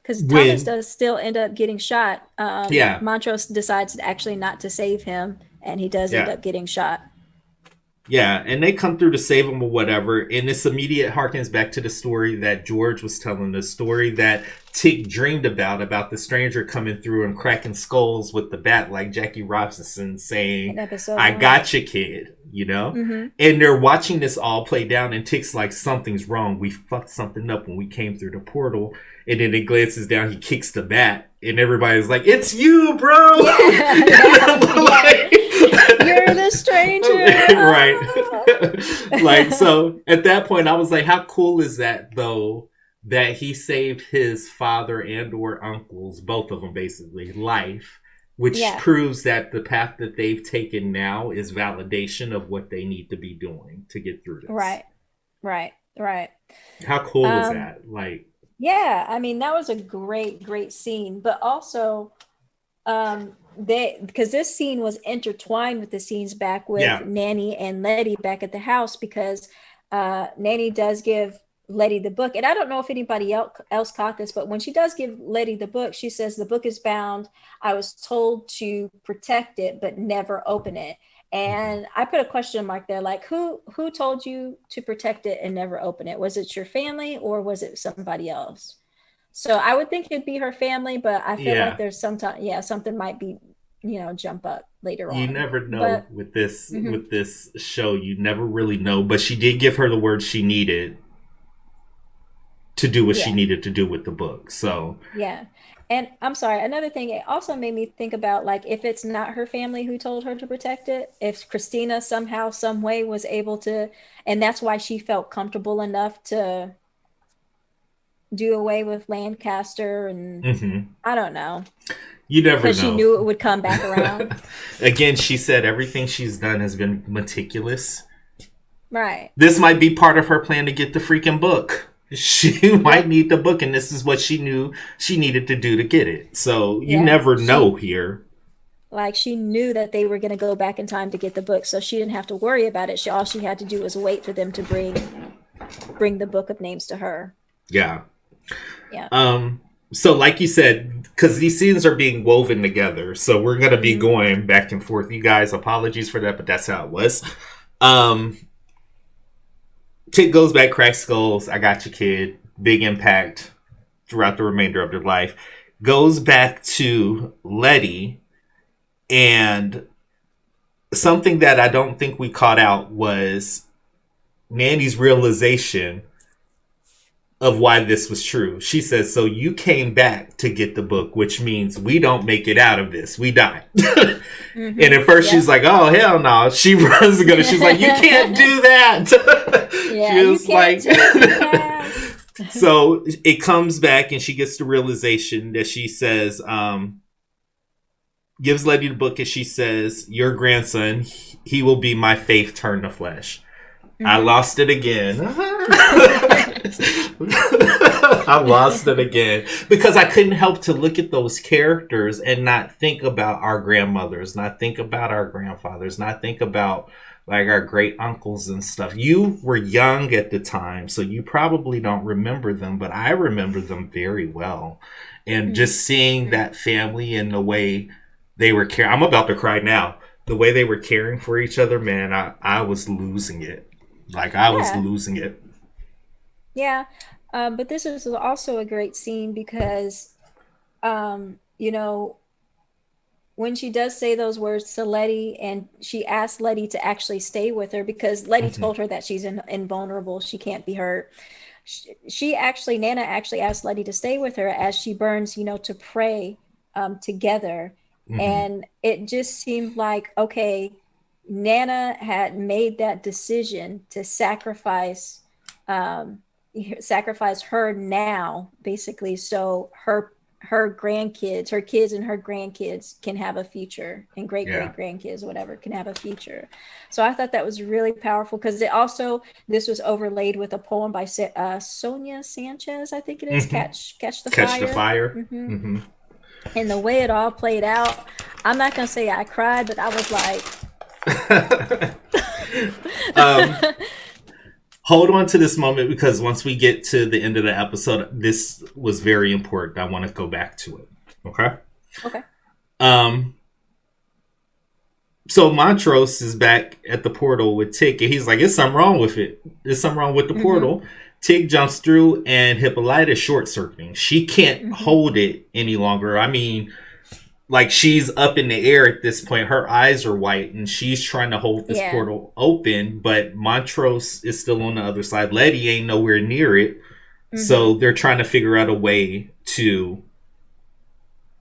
because Thomas does still end up getting shot. Montrose decides actually not to save him, and he does end up getting shot. Yeah, and they come through to save him or whatever, and this immediate harkens back to the story that George was telling, the story that Tick dreamed about the stranger coming through and cracking skulls with the bat, like Jackie Robinson saying, I got you, kid, And they're watching this all play down, and Tick's like, something's wrong. We fucked something up when we came through the portal. And then he glances down, he kicks the bat, and everybody's like, it's you, bro! You're the stranger. Right. So at that point, I was like, how cool is that, though, that he saved his father and or uncles, both of them basically, life, which Yeah. proves that the path that they've taken now is validation of what they need to be doing to get through this. Right. Right. Right. How cool was Um, that? Like, yeah, I mean, that was a great, great scene. But also, they because this scene was intertwined with the scenes back with yeah. Nanny and Letty back at the house because Nanny does give Letty the book. And I don't know if anybody else caught this, but when she does give Letty the book, she says the book is bound. I was told to protect it, but never open it. Mhm. And I put a question mark there, like who told you to protect it and never open it? Was it your family or was it somebody else? So I would think it'd be her family, but I feel like Yeah. there's sometimes, yeah, something might be, jump up later You on. never know But mhm, with this show. You never really know, but she did give her the words she needed to do what she yeah, needed to do with the book. So, yeah. And I'm sorry, another thing, it also made me think about like if it's not her family who told her to protect it, if Christina somehow, some way was able to, and that's why she felt comfortable enough to do away with Lancaster and mhm. I don't know, You never because she know. knew it would come back around. Again, she said everything she's done has been meticulous. Right. This might be part of her plan to get the freaking book. She might Yep. need the book, and this is what she knew she needed to do to get it. So you Yeah. never know here. Like she knew that they were going to go back in time to get the book, so she didn't have to worry about it. All she had to do was wait for them to bring the book of names to her. Yeah. Yeah. So like you said, because these scenes are being woven together, so we're gonna be Hmm. going back and forth. You guys, apologies for that, but that's how it was. Um, Tick goes back, cracks skulls. I got you, kid. Big impact throughout the remainder of their life. Goes back to Letty, and something that I don't think we caught out was Nanny's realization of why this was true. She says, "So you came back to get the book, which means we don't make it out of this. We die." And Hmm. at first she's Yep. like, "Oh hell no!" She runs to go. She's like, "You can't do that." Yeah, She you was can't like, take the past. so it comes back, and she gets the realization that she says, gives Letty the book, and she says, "Your grandson, he will be my faith turned to flesh." I Hmm. lost it again. I lost it again because I couldn't help to look at those characters and not think about our grandmothers, not think about our grandfathers, not think about like our great uncles and stuff. You were young at the time, so you probably don't remember them, but I remember them very well. And just seeing Hmm. that family and the way they were caring, I'm about to cry now. The way they were caring for each other, man, I was losing it. Like I was Yeah, losing it. yeah. But this is also a great scene because, you know, when she does say those words to Letty and she asks Letty to actually stay with her because Letty Mhm. told her that she's invulnerable, she can't be hurt. She actually, Nana actually asked Letty to stay with her as she burns, to pray together. Mhm. And it just seemed like, okay, Nana had made that decision to um, sacrifice her now, basically, so her grandkids, her kids and her grandkids can have a future, and great Yeah. great grandkids, whatever, can have a future. So I thought that was really powerful because it also this was overlaid with a poem by Sonia Sanchez, I think it is, Mhm. Catch the Catch the Fire. fire. Hmm. Mhm. And the way it all played out, I'm not gonna say I cried, but I was like, um, hold on to this moment because once we get to the end of the episode, this was very important. I want to go back to it. Okay. okay. Um, so Montrose is back at the portal with Tick, and he's like, "There's something wrong with it. There's something wrong with the Hmm. portal." Tick jumps through, and Hippolyta is short circuiting. She can't Hmm. hold it any longer. I mean, like she's up in the air at this point. Her eyes are white, and she's trying to hold this Yeah. portal open, but Montrose is still on the other side. Letty ain't nowhere near it, so Hmm. they're trying to figure out a way to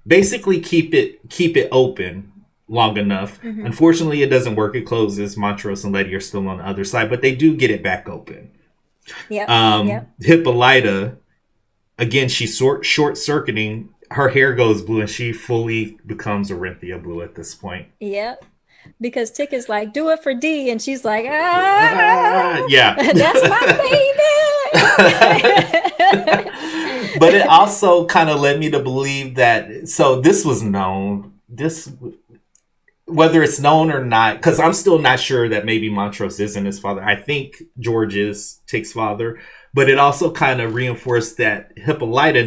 basically keep it open long enough. Hmm. Unfortunately, it doesn't work. It closes. Montrose and Letty are still on the other side, but they do get it back open. Yep. Yep. Hippolyta again, she's short circuiting. Her hair goes blue, and she fully becomes Orinthia Blue at this point. Yep. Because Tick is like, do it for D, and she's like, ah, Yeah. that's my baby. But it also kind of led me to believe that, so this was known, whether it's known or not, because I'm still not sure that maybe Montrose isn't his father. I think George is Tick's father, but it also kind of reinforced that Hippolyta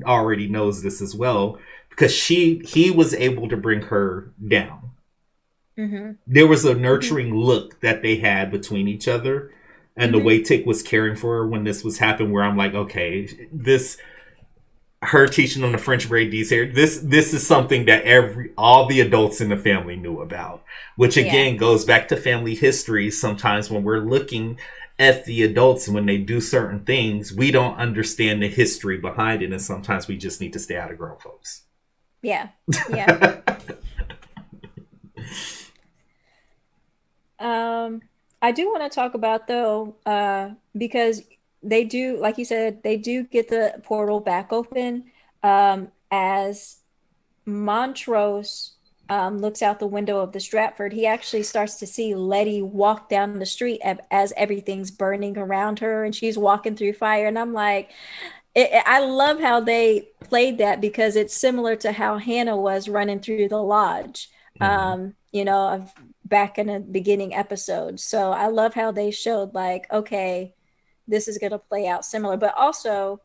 already knows this as well, because he was able to bring her down. Mm-hmm. There was a nurturing look that they had between each other, and the way Tick was caring for her when this was happening, where I'm like, okay, her teaching them the French braid D's hair, this is something that all the adults in the family knew about, which again goes back to family history. Sometimes when we're looking at the adults and when they do certain things, we don't understand the history behind it, and sometimes we just need to stay out of grown folks. Yeah. I do want to talk about, though, because they do, like you said, they do get the portal back open, as Montrose looks out the window of the Stratford. He actually starts to see Leti walk down the street as everything's burning around her, and she's walking through fire. And I'm like, I love how they played that, because it's similar to how Hannah was running through the lodge, back in the beginning episode. So I love how they showed, like, okay, this is going to play out similar. But also,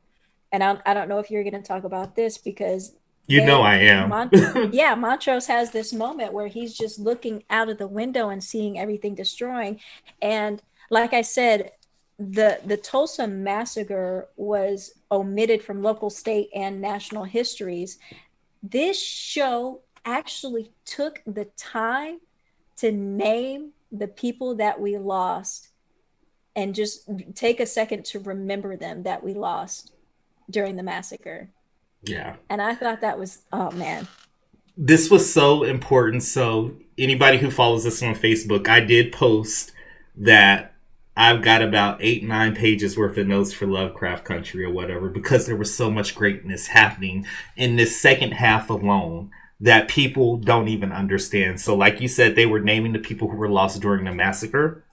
and I don't know if you're going to talk about this, because I am. Montrose has this moment where he's just looking out of the window and seeing everything destroying. And like I said, the Tulsa Massacre was omitted from local, state, and national histories. This show actually took the time to name the people that we lost, and just take a second to remember them that we lost during the massacre. Yeah. And I thought that was, oh man. This was so important. So anybody who follows us on Facebook, I did post that I've got about 8-9 pages worth of notes for Lovecraft Country or whatever, because there was so much greatness happening in this second half alone that people don't even understand. So like you said, they were naming the people who were lost during the massacre.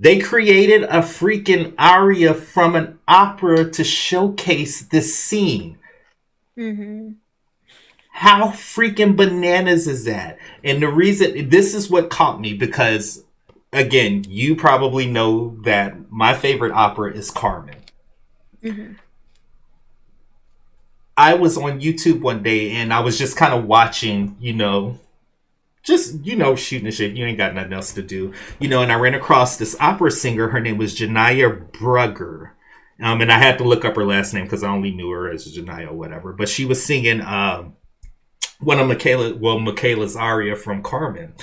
They created a freaking aria from an opera to showcase this scene. Mm-hmm. How freaking bananas is that? And the reason, this is what caught me, because again, you probably know that my favorite opera is Carmen. Mm-hmm. I was on YouTube one day and I was just kind of watching, shooting the shit. You ain't got nothing else to do, and I ran across this opera singer. Her name was Janaya Brugger. And I had to look up her last name because I only knew her as Janaya or whatever. But she was singing one of Michaela's aria from Carmen.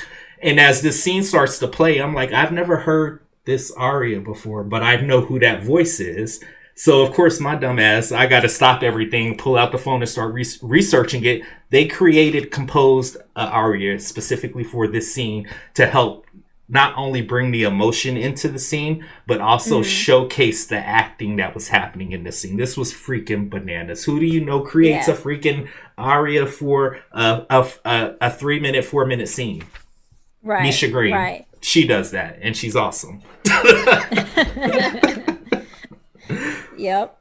And as this scene starts to play, I'm like, I've never heard this aria before, but I know who that voice is. So, of course, my dumb ass, I got to stop everything, pull out the phone and start researching it. They composed an aria specifically for this scene to help not only bring the emotion into the scene, but also showcase the acting that was happening in the scene. This was freaking bananas. Who do you know creates a freaking aria for a 3-minute, 4-minute scene? Right. Misha Green. Right. She does that, and she's awesome. Yep.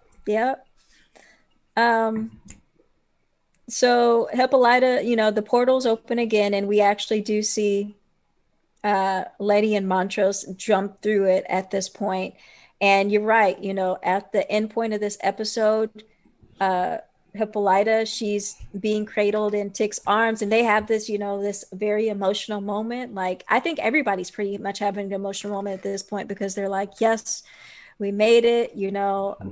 So Hippolyta, the portal's open again, and we actually do see Leti and Montrose jump through it at this point. And you're right, at the end point of this episode, Hippolyta, she's being cradled in Tick's arms, and they have this, this very emotional moment. Like, I think everybody's pretty much having an emotional moment at this point, because they're like, yes, we made it.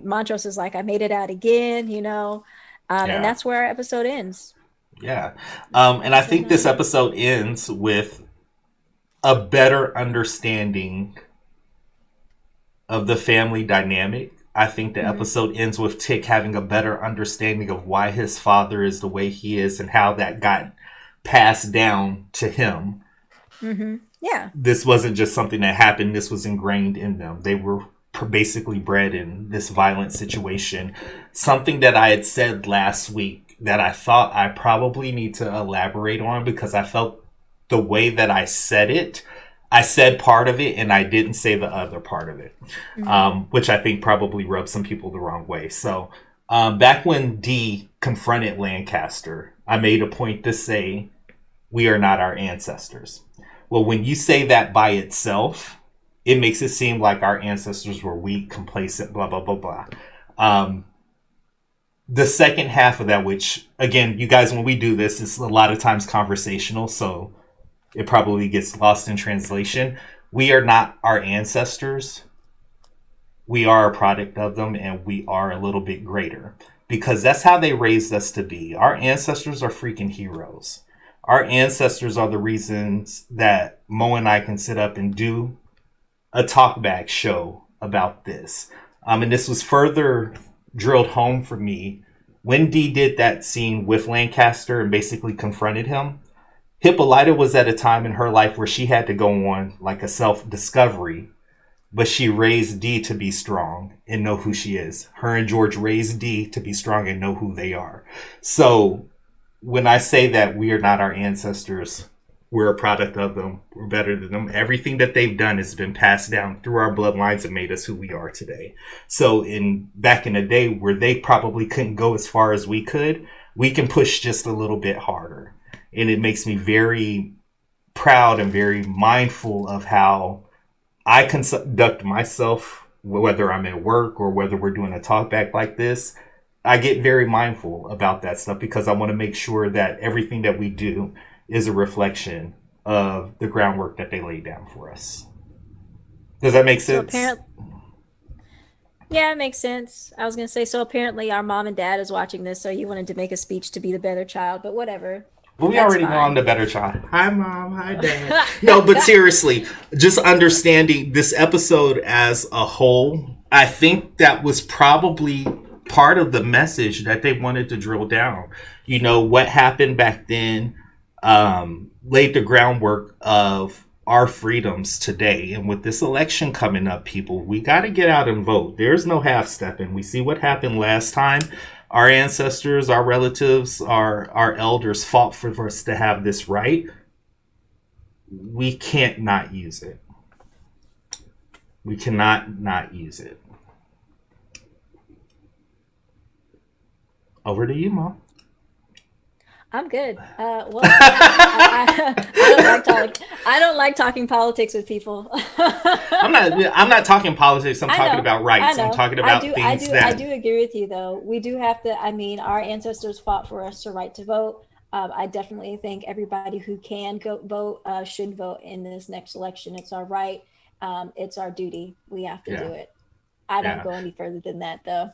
Montrose is like, I made it out again, and that's where our episode ends. Yeah. And I think this episode ends with a better understanding of the family dynamic. I think the episode ends with Tick having a better understanding of why his father is the way he is and how that got passed down to him. Yeah. This wasn't just something that happened. This was ingrained in them. They were basically bred in this violent situation. Something that I had said last week that I thought I probably need to elaborate on, because I felt the way that I said part of it and I didn't say the other part of it, which I think probably rubbed some people the wrong way. So back when Dee confronted Lancaster, I made a point to say, we are not our ancestors. Well, when you say that by itself, it makes it seem like our ancestors were weak, complacent, blah, blah, blah, blah. The second half of that, which, again, you guys, when we do this, it's a lot of times conversational, so it probably gets lost in translation. We are not our ancestors. We are a product of them, and we are a little bit greater. Because that's how they raised us to be. Our ancestors are freaking heroes. Our ancestors are the reasons that Mo and I can sit up and do a talkback show about this. And this was further drilled home for me when Dee did that scene with Lancaster and basically confronted him. Hippolyta was at a time in her life where she had to go on like a self-discovery, but she raised Dee to be strong and know who she is. Her and George raised Dee to be strong and know who they are. So when I say that we are not our ancestors, we're a product of them, we're better than them. Everything that they've done has been passed down through our bloodlines and made us who we are today. So back in the day where they probably couldn't go as far as we could, we can push just a little bit harder. And it makes me very proud and very mindful of how I conduct myself, whether I'm at work or whether we're doing a talk back like this. I get very mindful about that stuff because I want to make sure that everything that we do is a reflection of the groundwork that they laid down for us. Does that make sense? Yeah, it makes sense. I was going to say, so apparently our mom and dad is watching this, so you wanted to make a speech to be the better child, but whatever. Well, we already know I'm the better child. Hi, Mom. Hi, Dad. No, but seriously, just understanding this episode as a whole, I think that was probably part of the message that they wanted to drill down. You know, what happened back then laid the groundwork of our freedoms today. And with this election coming up, people, we got to get out and vote. There's no half-stepping. We see what happened last time. Our ancestors, our relatives, our elders fought for us to have this right. We can't not use it. We cannot not use it. Over to you, Mom. I'm good. I don't like talking politics with people. I'm not talking politics. I'm talking about rights. I'm talking about things that I do agree with you, though. We do have to. I mean, our ancestors fought for us to right to vote. I definitely think everybody who can go vote should vote in this next election. It's our right. It's our duty. We have to do it. I don't go any further than that, though.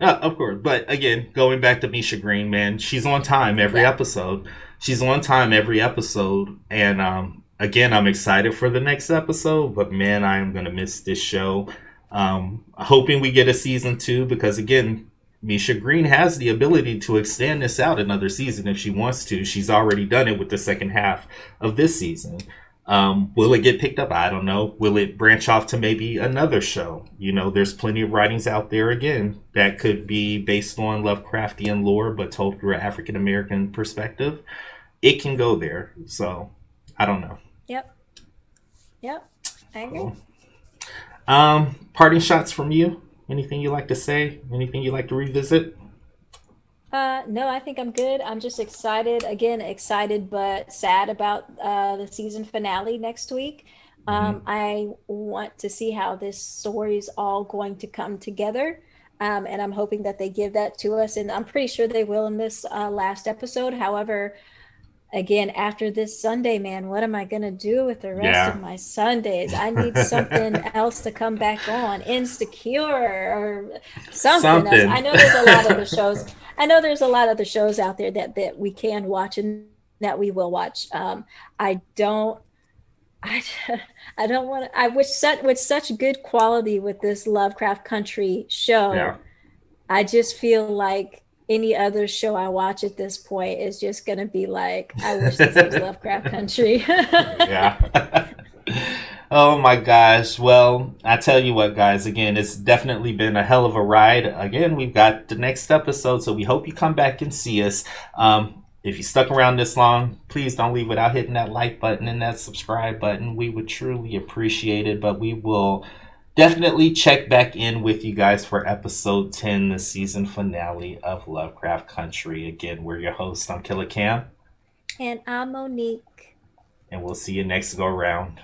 Of course. But again, going back to Misha Green, man, she's on time every episode. She's on time every episode. And again, I'm excited for the next episode. But man, I am going to miss this show. Hoping we get a season 2 because, again, Misha Green has the ability to extend this out another season if she wants to. She's already done it with the second half of this season. Will it get picked up? I don't know. Will it branch off to maybe another show? You know, there's plenty of writings out there, again, that could be based on Lovecraftian lore, but told through an African-American perspective. It can go there. So, I don't know. Yep. I agree. Parting shots from you? Anything you like to say? Anything you like to revisit? No, I think I'm good. I'm just excited. Again, excited but sad about the season finale next week. I want to see how this story is all going to come together. And I'm hoping that they give that to us. And I'm pretty sure they will in this last episode. However, again, after this Sunday, man, what am I going to do with the rest of my Sundays? I need something else to come back on. Insecure or something else. I know there's a lot of the shows. I know there's a lot of the shows out there that we can watch and that we will watch. I don't want to. I wish with such good quality with this Lovecraft Country show. Yeah. I just feel like any other show I watch at this point is just going to be like, I wish this was Lovecraft Country. Yeah. Oh my gosh. Well, I tell you what, guys, again, it's definitely been a hell of a ride. Again, we've got the next episode, so we hope you come back and see us. If you stuck around this long, please don't leave without hitting that like button and that subscribe button. We would truly appreciate it, but we will definitely check back in with you guys for episode 10, the season finale of Lovecraft Country. Again, we're your hosts. I'm Killer Cam. And I'm Monique. And we'll see you next go round.